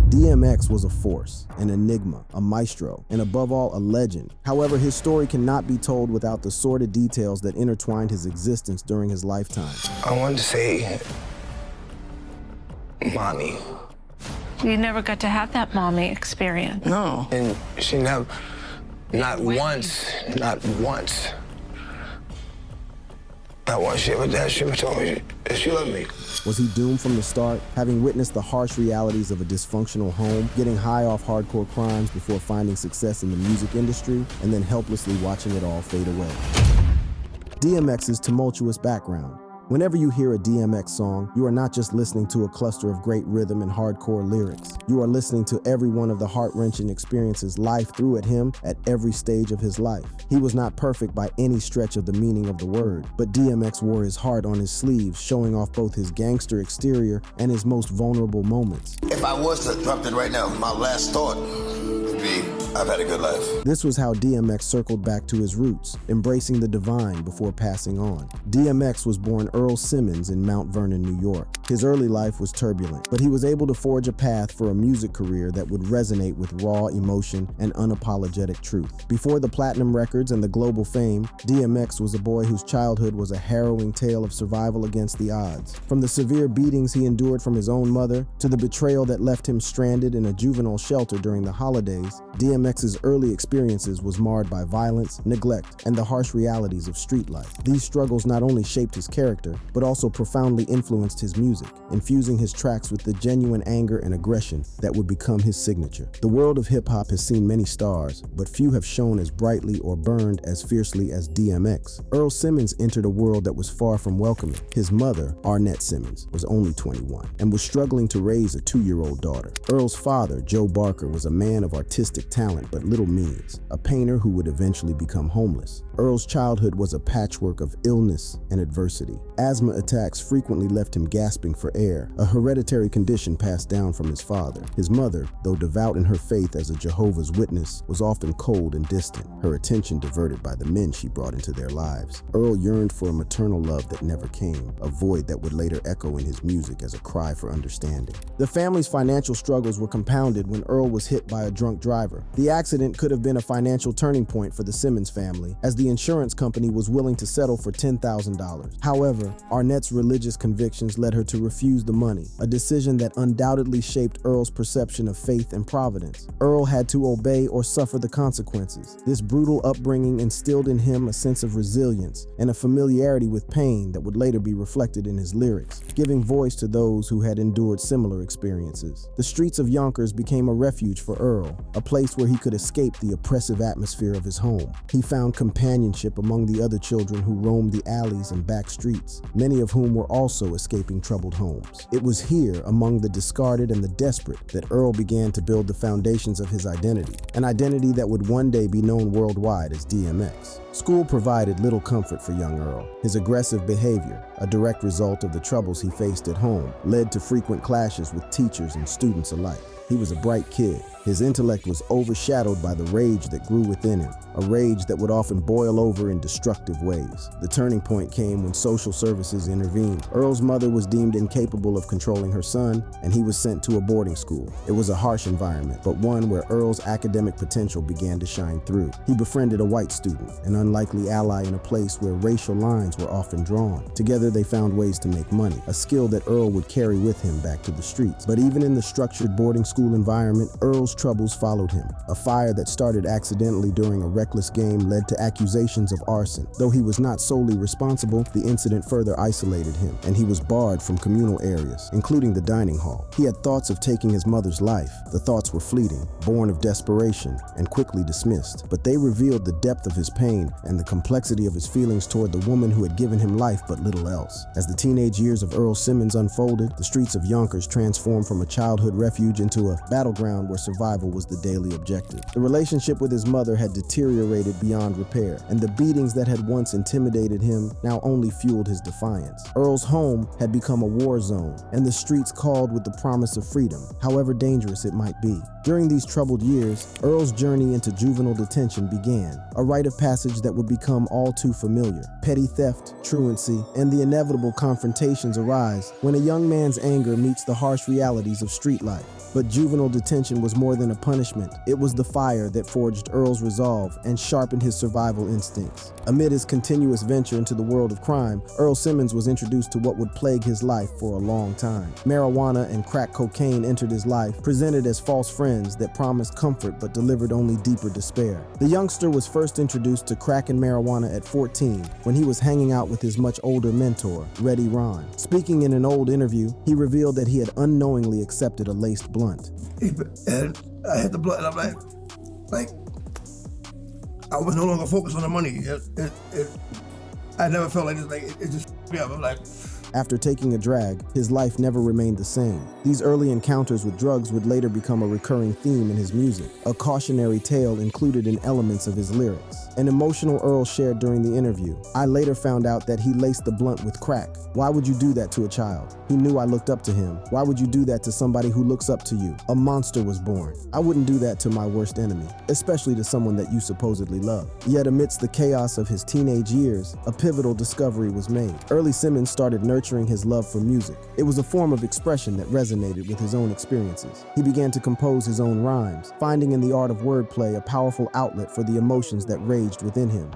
DMX was a force, an enigma, a maestro, and above all, a legend. However, his story cannot be told without the sordid details that intertwined his existence during his lifetime. I wanted to say, mommy. You never got to have that mommy experience. No. And she never, not once, not once, she ever told me that she loved me. Was he doomed from the start, having witnessed the harsh realities of a dysfunctional home, getting high off hardcore crimes before finding success in the music industry, and then helplessly watching it all fade away? DMX's tumultuous background. Whenever you hear a DMX song, you are not just listening to a cluster of great rhythm and hardcore lyrics. You are listening to every one of the heart-wrenching experiences life threw at him at every stage of his life. He was not perfect by any stretch of the meaning of the word, but DMX wore his heart on his sleeves, showing off both his gangster exterior and his most vulnerable moments. If I was to drop it right now, my last thought would be, I've had a good life. This was how DMX circled back to his roots, embracing the divine before passing on. DMX was born Earl Simmons in Mount Vernon, New York. His early life was turbulent, but he was able to forge a path for a music career that would resonate with raw emotion and unapologetic truth. Before the platinum records and the global fame, DMX was a boy whose childhood was a harrowing tale of survival against the odds. From the severe beatings he endured from his own mother, to the betrayal that left him stranded in a juvenile shelter during the holidays, DMX's early experiences was marred by violence, neglect, and the harsh realities of street life. These struggles not only shaped his character, but also profoundly influenced his music, infusing his tracks with the genuine anger and aggression that would become his signature. The world of hip-hop has seen many stars, but few have shone as brightly or burned as fiercely as DMX. Earl Simmons entered a world that was far from welcoming. His mother, Arnett Simmons, was only 21 and was struggling to raise a 2-year-old daughter. Earl's father, Joe Barker, was a man of artistic talent but little means, a painter who would eventually become homeless. Earl's childhood was a patchwork of illness and adversity. Asthma attacks frequently left him gasping for air, a hereditary condition passed down from his father. His mother, though devout in her faith as a Jehovah's Witness, was often cold and distant, her attention diverted by the men she brought into their lives. Earl yearned for a maternal love that never came, a void that would later echo in his music as a cry for understanding. The family's financial struggles were compounded when Earl was hit by a drunk driver. The accident could have been a financial turning point for the Simmons family, as the insurance company was willing to settle for $10,000. However, Arnett's religious convictions led her to refuse the money, a decision that undoubtedly shaped Earl's perception of faith and providence. Earl had to obey or suffer the consequences. This brutal upbringing instilled in him a sense of resilience and a familiarity with pain that would later be reflected in his lyrics, giving voice to those who had endured similar experiences. The streets of Yonkers became a refuge for Earl, a place where he could escape the oppressive atmosphere of his home. He found companionship among the other children who roamed the alleys and back streets, many of whom were also escaping troubled homes. It was here, among the discarded and the desperate, that Earl began to build the foundations of his identity, an identity that would one day be known worldwide as DMX. School provided little comfort for young Earl. His aggressive behavior, a direct result of the troubles he faced at home, led to frequent clashes with teachers and students alike. He was a bright kid. His intellect was overshadowed by the rage that grew within him, a rage that would often boil over in destructive ways. The turning point came when social services intervened. Earl's mother was deemed incapable of controlling her son, and he was sent to a boarding school. It was a harsh environment, but one where Earl's academic potential began to shine through. He befriended a white student, an unlikely ally in a place where racial lines were often drawn. Together they found ways to make money, a skill that Earl would carry with him back to the streets. But even in the structured boarding school environment, Earl's troubles followed him. A fire that started accidentally during a reckless game led to accusations of arson. Though he was not solely responsible, the incident further isolated him, and he was barred from communal areas, including the dining hall. He had thoughts of taking his mother's life. The thoughts were fleeting, born of desperation, and quickly dismissed. But they revealed the depth of his pain and the complexity of his feelings toward the woman who had given him life but little else. As the teenage years of Earl Simmons unfolded, the streets of Yonkers transformed from a childhood refuge into a battleground where survival was the daily objective. The relationship with his mother had deteriorated beyond repair, and the beatings that had once intimidated him now only fueled his defiance. Earl's home had become a war zone, and the streets called with the promise of freedom, however dangerous it might be. During these troubled years, Earl's journey into juvenile detention began, a rite of passage that would become all too familiar. Petty theft, truancy, and the inevitable confrontations arise when a young man's anger meets the harsh realities of street life. But juvenile detention was more than a punishment. It was the fire that forged Earl's resolve and sharpened his survival instincts. Amid his continuous venture into the world of crime, Earl Simmons was introduced to what would plague his life for a long time. Marijuana and crack cocaine entered his life, presented as false friends that promised comfort but delivered only deeper despair. The youngster was first introduced to crack and marijuana at 14 when he was hanging out with his much older mentor, Reddy Ron. Speaking in an old interview, he revealed that he had unknowingly accepted a laced blunt. And I had the blunt, and I'm like, I was no longer focused on the money. I never felt like this, like, it just me up. I'm like, After taking a drag, his life never remained the same. These early encounters with drugs would later become a recurring theme in his music, a cautionary tale included in elements of his lyrics. An emotional Earl shared during the interview, "I later found out that he laced the blunt with crack. Why would you do that to a child? He knew I looked up to him. Why would you do that to somebody who looks up to you? A monster was born. I wouldn't do that to my worst enemy, especially to someone that you supposedly love." Yet amidst the chaos of his teenage years, a pivotal discovery was made. Early Simmons started nurturing his love for music. It was a form of expression that resonated with his own experiences. He began to compose his own rhymes, finding in the art of wordplay a powerful outlet for the emotions that raged within him.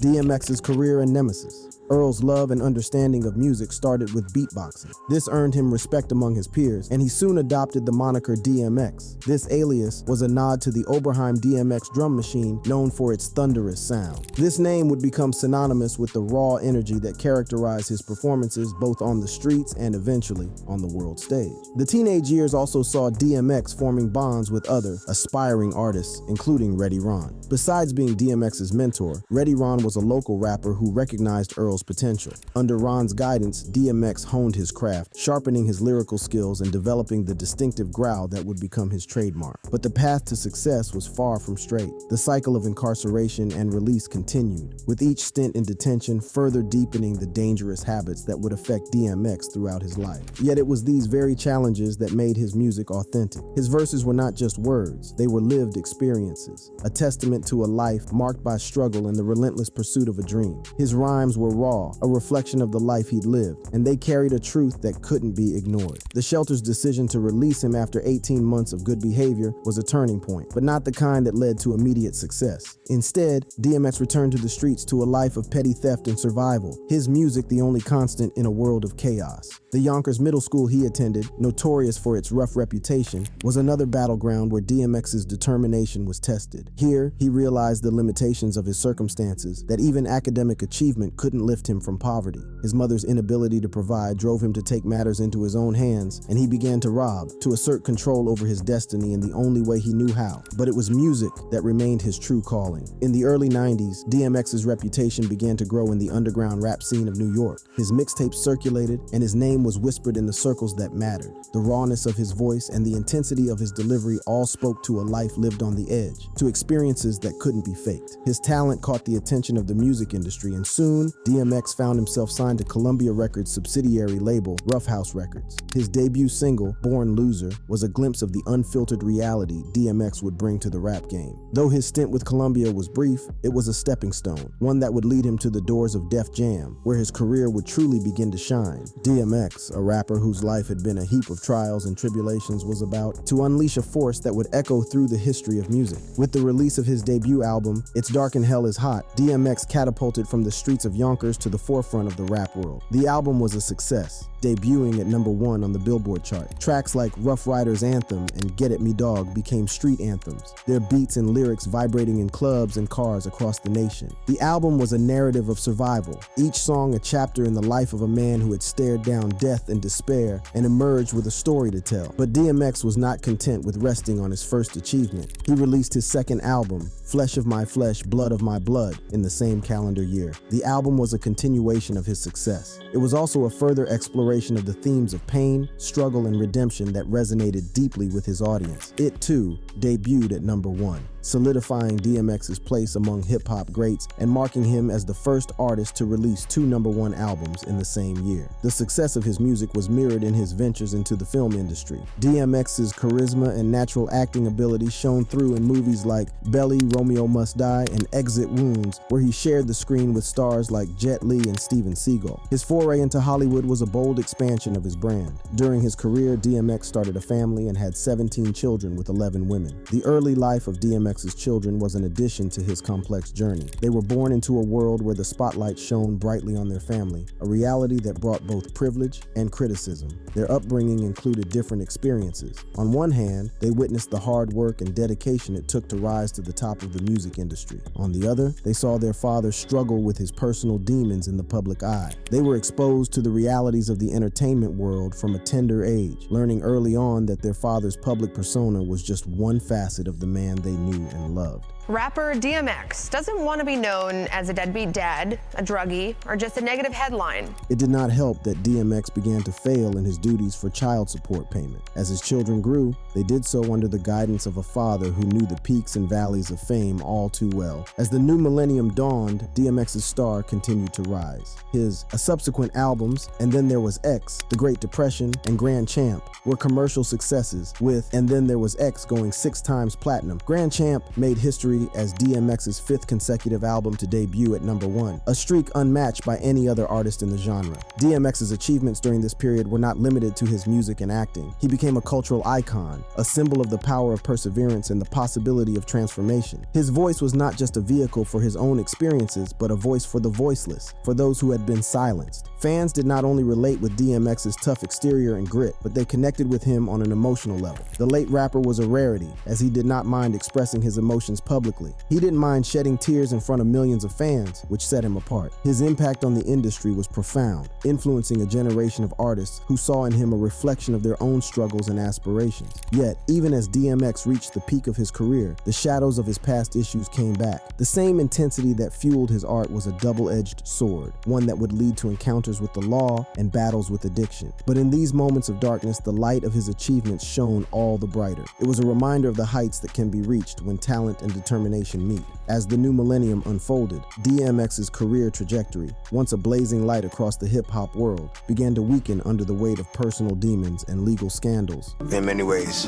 DMX's career and nemesis. Earl's love and understanding of music started with beatboxing. This earned him respect among his peers, and he soon adopted the moniker DMX. This alias was a nod to the Oberheim DMX drum machine, known for its thunderous sound. This name would become synonymous with the raw energy that characterized his performances both on the streets and eventually on the world stage. The teenage years also saw DMX forming bonds with other aspiring artists, including Reddy Ron. Besides being DMX's mentor, Reddy Ron was a local rapper who recognized Earl's potential. Under Ron's guidance, DMX honed his craft, sharpening his lyrical skills and developing the distinctive growl that would become his trademark. But the path to success was far from straight. The cycle of incarceration and release continued, with each stint in detention further deepening the dangerous habits that would affect DMX throughout his life. Yet it was these very challenges that made his music authentic. His verses were not just words, they were lived experiences, a testament to a life marked by struggle and the relentless pursuit of a dream. His rhymes were raw, a reflection of the life he'd lived, and they carried a truth that couldn't be ignored. The Shelter's decision to release him after 18 months of good behavior was a turning point, but not the kind that led to immediate success. Instead, DMX returned to the streets to a life of petty theft and survival, his music the only constant in a world of chaos. The Yonkers Middle School he attended, notorious for its rough reputation, was another battleground where DMX's determination was tested. Here, he realized the limitations of his circumstances, that even academic achievement couldn't lift him from poverty. His mother's inability to provide drove him to take matters into his own hands, and he began to rob, to assert control over his destiny in the only way he knew how. But it was music that remained his true calling. In the early 90s, DMX's reputation began to grow in the underground rap scene of New York. His mixtapes circulated, and his name was whispered in the circles that mattered. The rawness of his voice and the intensity of his delivery all spoke to a life lived on the edge, to experiences that couldn't be faked. His talent caught the attention of the music industry, and soon, DMX found himself signed to Columbia Records' subsidiary label, Rough House Records. His debut single, Born Loser, was a glimpse of the unfiltered reality DMX would bring to the rap game. Though his stint with Columbia was brief, it was a stepping stone, one that would lead him to the doors of Def Jam, where his career would truly begin to shine. DMX, a rapper whose life had been a heap of trials and tribulations, was about to unleash a force that would echo through the history of music. With the release of his debut album, It's Dark and Hell is Hot, DMX catapulted from the streets of Yonkers to the forefront of the rap world. The album was a success, debuting at #1 on the Billboard chart. Tracks like Rough Riders Anthem and Get At Me Dog became street anthems, their beats and lyrics vibrating in clubs and cars across the nation. The album was a narrative of survival, each song a chapter in the life of a man who had stared down death and despair and emerged with a story to tell. But DMX was not content with resting on his first achievement. He released his second album, Flesh of My Flesh, Blood of My Blood, in the same calendar year. The album was a continuation of his success. It was also a further exploration of the themes of pain, struggle, and redemption that resonated deeply with his audience. It, too, debuted at #1. solidifying DMX's place among hip-hop greats and marking him as the first artist to release 2 #1 albums in the same year. The success of his music was mirrored in his ventures into the film industry. DMX's charisma and natural acting ability shone through in movies like Belly, Romeo Must Die, and Exit Wounds, where he shared the screen with stars like Jet Li and Steven Seagal. His foray into Hollywood was a bold expansion of his brand. During his career, DMX started a family and had 17 children with 11 women. The early life of DMX's children was an addition to his complex journey. They were born into a world where the spotlight shone brightly on their family, a reality that brought both privilege and criticism. Their upbringing included different experiences. On one hand, they witnessed the hard work and dedication it took to rise to the top of the music industry. On the other, they saw their father struggle with his personal demons in the public eye. They were exposed to the realities of the entertainment world from a tender age, learning early on that their father's public persona was just one facet of the man they knew and loved. Rapper DMX doesn't want to be known as a deadbeat dad, a druggie, or just a negative headline. It did not help that DMX began to fail in his duties for child support payment. As his children grew, they did so under the guidance of a father who knew the peaks and valleys of fame all too well. As the new millennium dawned, DMX's star continued to rise. His subsequent albums, And Then There Was X, The Great Depression, and Grand Champ, were commercial successes, with And Then There Was X going 6 times platinum. Grand Champ made history as DMX's 5th consecutive album to debut at #1, a streak unmatched by any other artist in the genre. DMX's achievements during this period were not limited to his music and acting. He became a cultural icon, a symbol of the power of perseverance and the possibility of transformation. His voice was not just a vehicle for his own experiences, but a voice for the voiceless, for those who had been silenced. Fans did not only relate with DMX's tough exterior and grit, but they connected with him on an emotional level. The late rapper was a rarity, as he did not mind expressing his emotions publicly. He didn't mind shedding tears in front of millions of fans, which set him apart. His impact on the industry was profound, influencing a generation of artists who saw in him a reflection of their own struggles and aspirations. Yet, even as DMX reached the peak of his career, the shadows of his past issues came back. The same intensity that fueled his art was a double-edged sword, one that would lead to encounters with the law and battles with addiction. But in these moments of darkness, the light of his achievements shone all the brighter. It was a reminder of the heights that can be reached when talent and determination meet. As the new millennium unfolded, DMX's career trajectory, once a blazing light across the hip-hop world, began to weaken under the weight of personal demons and legal scandals. In many ways,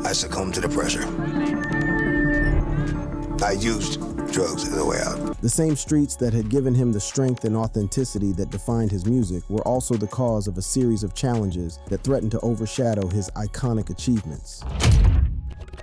I succumbed to the pressure. I used drugs as a way out. The same streets that had given him the strength and authenticity that defined his music were also the cause of a series of challenges that threatened to overshadow his iconic achievements.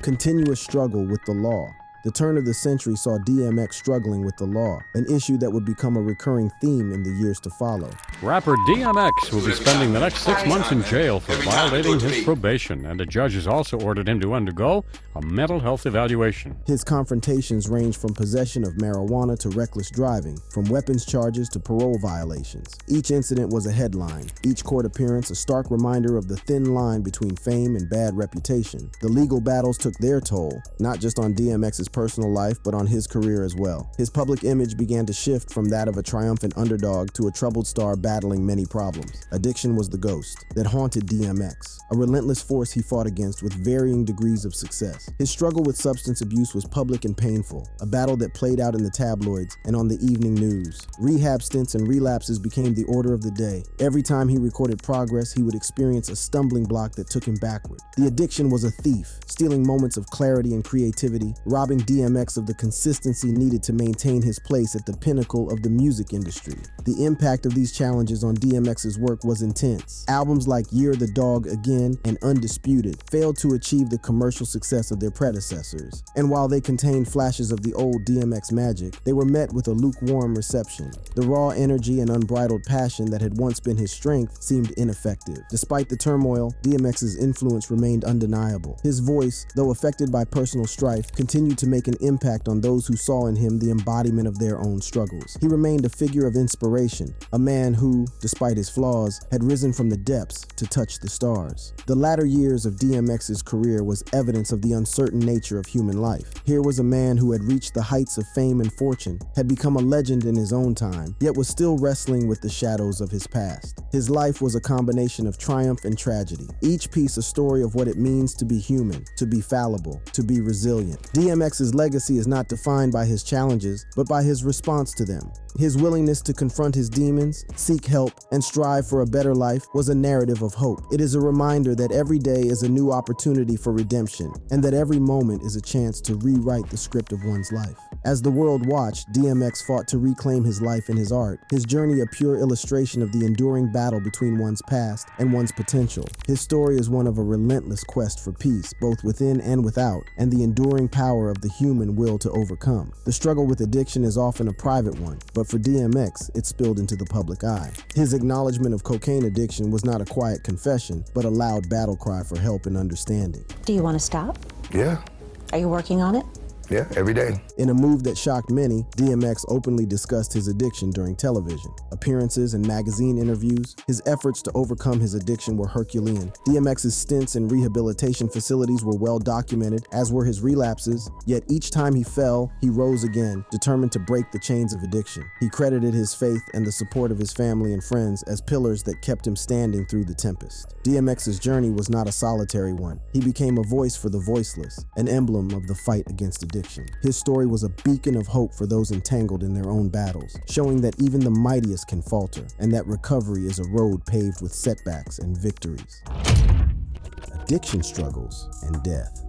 Continuous struggle with the law. The turn of the century saw DMX struggling with the law, an issue that would become a recurring theme in the years to follow. Rapper DMX will be spending the next 6 months in jail for violating his probation, and a judge has also ordered him to undergo a mental health evaluation. His confrontations range from possession of marijuana to reckless driving, from weapons charges to parole violations. Each incident was a headline, each court appearance a stark reminder of the thin line between fame and bad reputation. The legal battles took their toll, not just on DMX's personal life, but on his career as well. His public image began to shift from that of a triumphant underdog to a troubled star battling many problems. Addiction was the ghost that haunted DMX, a relentless force he fought against with varying degrees of success. His struggle with substance abuse was public and painful, a battle that played out in the tabloids and on the evening news. Rehab stints and relapses became the order of the day. Every time he recorded progress, he would experience a stumbling block that took him backward. The addiction was a thief, stealing moments of clarity and creativity, robbing DMX of the consistency needed to maintain his place at the pinnacle of the music industry. The impact of these challenges on DMX's work was intense. Albums like Year the Dog Again and Undisputed failed to achieve the commercial success of their predecessors. And while they contained flashes of the old DMX magic, they were met with a lukewarm reception. The raw energy and unbridled passion that had once been his strength seemed ineffective. Despite the turmoil, DMX's influence remained undeniable. His voice, though affected by personal strife, continued to make an impact on those who saw in him the embodiment of their own struggles. He remained a figure of inspiration, a man who, who, despite his flaws, had risen from the depths to touch the stars. The latter years of DMX's career was evidence of the uncertain nature of human life. Here was a man who had reached the heights of fame and fortune, had become a legend in his own time, yet was still wrestling with the shadows of his past. His life was a combination of triumph and tragedy, each piece a story of what it means to be human, to be fallible, to be resilient. DMX's legacy is not defined by his challenges, but by his response to them. His willingness to confront his demons, seek help, and strive for a better life was a narrative of hope. It is a reminder that every day is a new opportunity for redemption, and that every moment is a chance to rewrite the script of one's life. As the world watched, DMX fought to reclaim his life and his art, his journey a pure illustration of the enduring battle between one's past and one's potential. His story is one of a relentless quest for peace, both within and without, and the enduring power of the human will to overcome. The struggle with addiction is often a private one, but for DMX, it spilled into the public eye. His acknowledgement of cocaine addiction was not a quiet confession, but a loud battle cry for help and understanding. Do you want to stop? Yeah, Are you working on it? yeah, every day. In a move that shocked many, DMX openly discussed his addiction during television, appearances, and magazine interviews. His efforts to overcome his addiction were Herculean. DMX's stints in rehabilitation facilities were well documented, as were his relapses, yet each time he fell, he rose again, determined to break the chains of addiction. He credited his faith and the support of his family and friends as pillars that kept him standing through the tempest. DMX's journey was not a solitary one. He became a voice for the voiceless, an emblem of the fight against addiction. His story was a beacon of hope for those entangled in their own battles, showing that even the mightiest can falter, and that recovery is a road paved with setbacks and victories. Addiction struggles and death.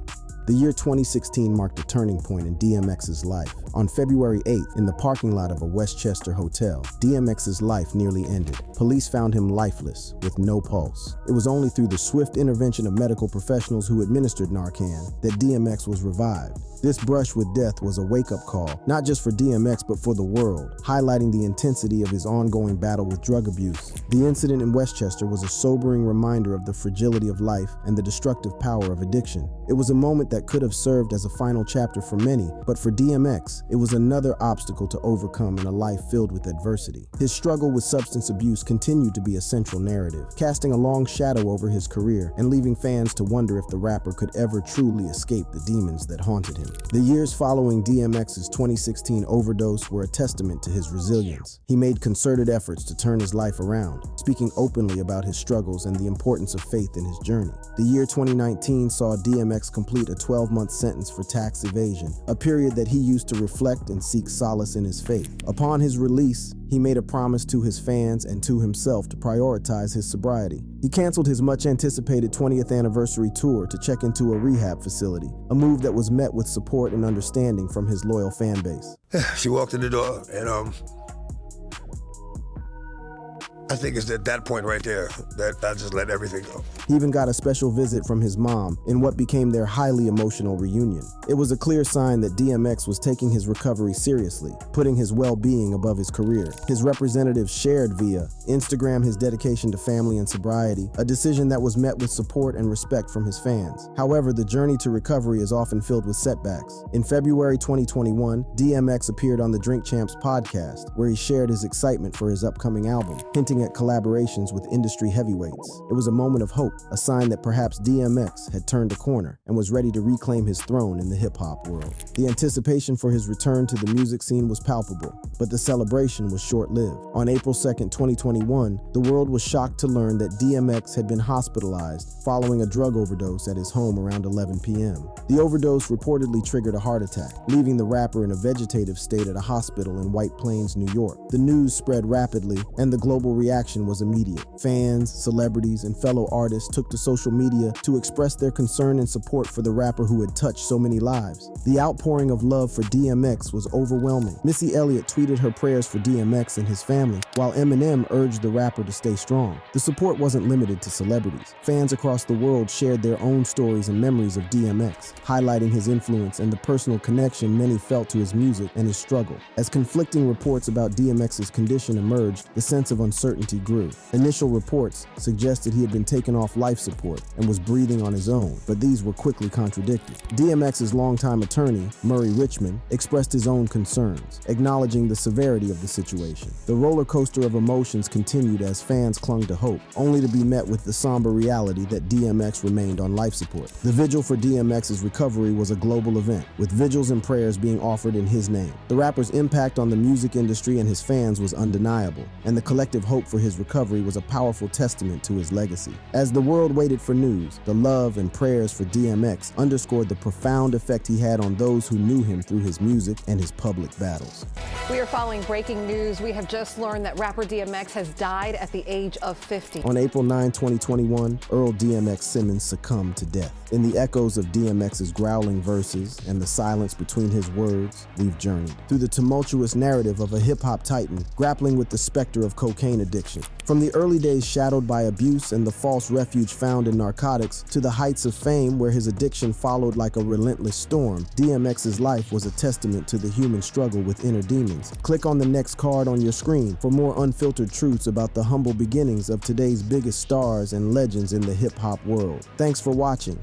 The year 2016 marked a turning point in DMX's life. On February 8th, in the parking lot of a Westchester hotel, DMX's life nearly ended. Police found him lifeless, with no pulse. It was only through the swift intervention of medical professionals who administered Narcan that DMX was revived. This brush with death was a wake-up call, not just for DMX but for the world, highlighting the intensity of his ongoing battle with drug abuse. The incident in Westchester was a sobering reminder of the fragility of life and the destructive power of addiction. It was a moment that could have served as a final chapter for many, but for DMX, it was another obstacle to overcome in a life filled with adversity. His struggle with substance abuse continued to be a central narrative, casting a long shadow over his career and leaving fans to wonder if the rapper could ever truly escape the demons that haunted him. The years following DMX's 2016 overdose were a testament to his resilience. He made concerted efforts to turn his life around, speaking openly about his struggles and the importance of faith in his journey. The year 2019 saw DMX complete a 12-month sentence for tax evasion, a period that he used to reflect and seek solace in his faith. Upon his release, he made a promise to his fans and to himself to prioritize his sobriety. He canceled his much-anticipated 20th anniversary tour to check into a rehab facility, a move that was met with support and understanding from his loyal fan base. She walked in the door, and I think it's at that point right there that I just let everything go. He even got a special visit from his mom in what became their highly emotional reunion. It was a clear sign that DMX was taking his recovery seriously, putting his well-being above his career. His representatives shared via Instagram his dedication to family and sobriety, a decision that was met with support and respect from his fans. However, the journey to recovery is often filled with setbacks. In February 2021, DMX appeared on the Drink Champs podcast, where he shared his excitement for his upcoming album, hinting at collaborations with industry heavyweights. It was a moment of hope, a sign that perhaps DMX had turned a corner and was ready to reclaim his throne in the hip-hop world. The anticipation for his return to the music scene was palpable, but the celebration was short-lived. On April 2nd, 2021, the world was shocked to learn that DMX had been hospitalized following a drug overdose at his home around 11 p.m. The overdose reportedly triggered a heart attack, leaving the rapper in a vegetative state at a hospital in White Plains, New York. The news spread rapidly, and the global reaction was immediate. Fans, celebrities, and fellow artists took to social media to express their concern and support for the rapper who had touched so many lives. The outpouring of love for DMX was overwhelming. Missy Elliott tweeted her prayers for DMX and his family, while Eminem urged the rapper to stay strong. The support wasn't limited to celebrities. Fans across the world shared their own stories and memories of DMX, highlighting his influence and the personal connection many felt to his music and his struggle. As conflicting reports about DMX's condition emerged, the sense of uncertainty uncertainty grew. Initial reports suggested he had been taken off life support and was breathing on his own, but these were quickly contradicted. DMX's longtime attorney, Murray Richmond, expressed his own concerns, acknowledging the severity of the situation. The roller coaster of emotions continued as fans clung to hope, only to be met with the somber reality that DMX remained on life support. The vigil for DMX's recovery was a global event, with vigils and prayers being offered in his name. The rapper's impact on the music industry and his fans was undeniable, and the collective hope for his recovery was a powerful testament to his legacy. As the world waited for news, the love and prayers for DMX underscored the profound effect he had on those who knew him through his music and his public battles. We are following breaking news. We have just learned that rapper DMX has died at the age of 50. On April 9, 2021, Earl DMX Simmons succumbed to death. In the echoes of DMX's growling verses and the silence between his words, we've journeyed through the tumultuous narrative of a hip-hop titan grappling with the specter of cocaine addiction. From the early days shadowed by abuse and the false refuge found in narcotics to the heights of fame where his addiction followed like a relentless storm, DMX's life was a testament to the human struggle with inner demons. Click on the next card on your screen for more unfiltered truths about the humble beginnings of today's biggest stars and legends in the hip-hop world. Thanks for watching.